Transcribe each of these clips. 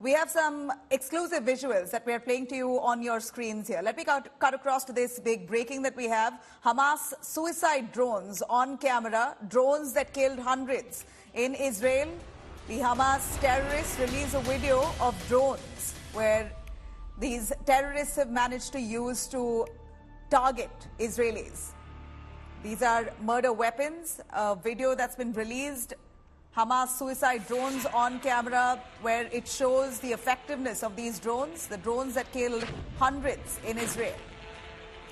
We have some exclusive visuals that we are playing to you on your screens here. Let me cut across to this big breaking that we have. Hamas suicide drones on camera, drones that killed hundreds in Israel. The Hamas terrorists release a video of drones where these terrorists have managed to use to target Israelis. These are murder weapons, a video that's been released. Hamas suicide drones on camera where it shows the effectiveness of these drones, the drones that killed hundreds in Israel.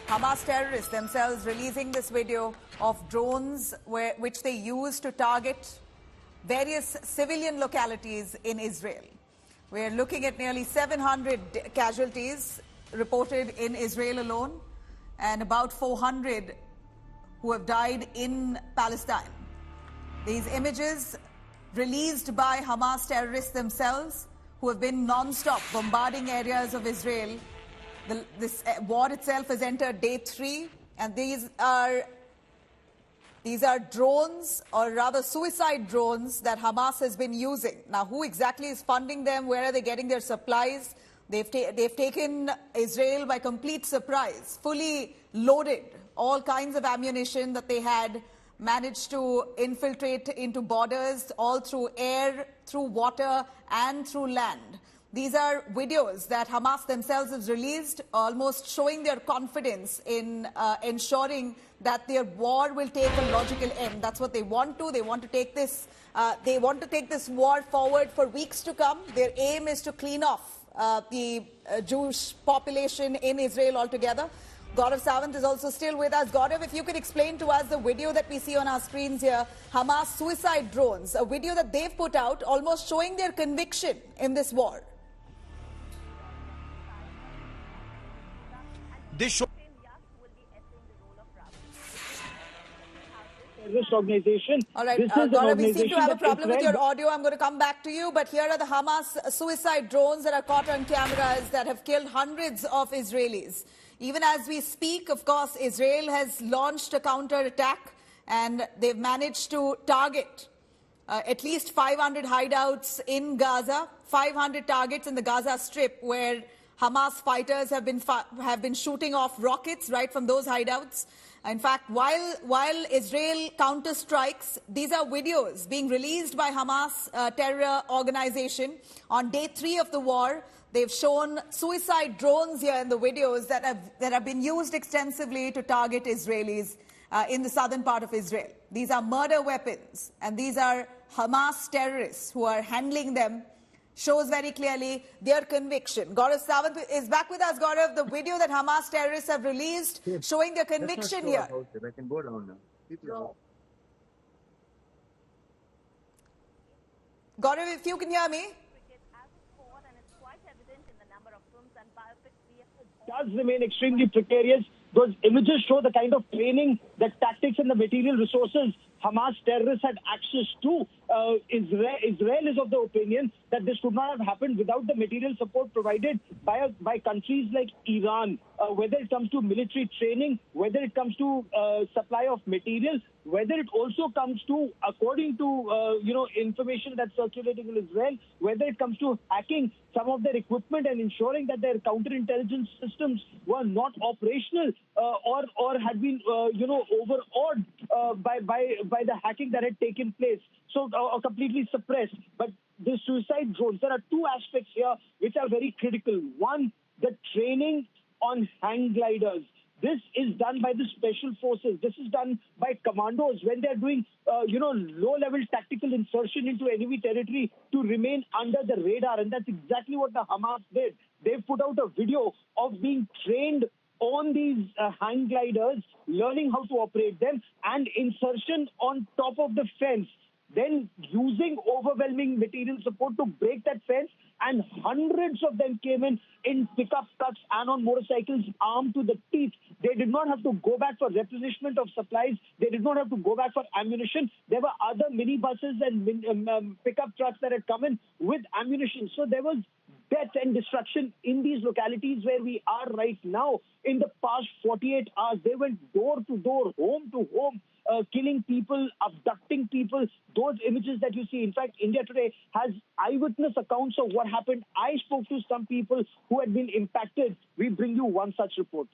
Hamas terrorists themselves releasing this video of drones which they use to target various civilian localities in Israel. We're looking at nearly 700 casualties reported in Israel alone and about 400 who have died in Palestine. These images released by Hamas terrorists themselves who have been non-stop bombarding areas of Israel. This war itself has entered day 3, and these are drones, or rather suicide drones, that Hamas has been using. Now, who exactly is funding them? Where are they getting their supplies? They've taken Israel by complete surprise, fully loaded, all kinds of ammunition that they had managed to infiltrate into borders, all through air, through water, and through land. These are videos that Hamas themselves has released, almost showing their confidence in ensuring that their war will take a logical end. That's what they want to. They want to take this. They want to take this war forward for weeks to come. Their aim is to clean off the Jewish population in Israel altogether. Gaurav Sawant is also still with us. Gaurav, if you could explain to us the video that we see on our screens here, Hamas suicide drones, a video that they've put out almost showing their conviction in this war. This terrorist organization. All right, this is Gaurav, we seem to have a problem with your audio. I'm going to come back to you. But here are the Hamas suicide drones that are caught on cameras that have killed hundreds of Israelis. Even as we speak, of course, Israel has launched a counter-attack and they've managed to target at least 500 hideouts in Gaza, 500 targets in the Gaza Strip where Hamas fighters have been shooting off rockets right from those hideouts. In fact, while Israel counter-strikes, these are videos being released by Hamas terror organization on day 3 of the war. They've shown suicide drones here in the videos that have been used extensively to target Israelis in the southern part of Israel. These are murder weapons, and these are Hamas terrorists who are handling them. Shows very clearly their conviction. Gaurav Sawant is back with us. Gaurav, the video that Hamas terrorists have released showing their conviction here. I can go down now. Gaurav, if you can hear me. Does remain extremely precarious. Those images show the kind of training, the tactics and the material resources Hamas terrorists had access to. Israel is of the opinion that this could not have happened without the material support provided by countries like Iran, whether it comes to military training, whether it comes to supply of material, whether it also comes to, according to information that's circulating in Israel, whether it comes to hacking some of their equipment and ensuring that their counterintelligence systems were not operational or had been overawed by the hacking that had taken place, so completely suppressed. But the suicide drones, there are 2 aspects here which are very critical. One, the training on hang gliders. This is done by the special forces. This is done by commandos when they're doing, low-level tactical insertion into enemy territory to remain under the radar. And that's exactly what the Hamas did. They've put out a video of being trained on these hang gliders, learning how to operate them, and insertion on top of the fence. Then using overwhelming material support to break that fence, and hundreds of them came in pickup trucks and on motorcycles armed to the teeth. They did not have to go back for replenishment of supplies. They did not have to go back for ammunition. There were other minibuses and pickup trucks that had come in with ammunition. So there was death and destruction in these localities where we are right now. In the past 48 hours, they went door to door, home to home, killing people, abducting people, those images that you see. In fact, India Today has eyewitness accounts of what happened. I spoke to some people who had been impacted. We bring you one such report.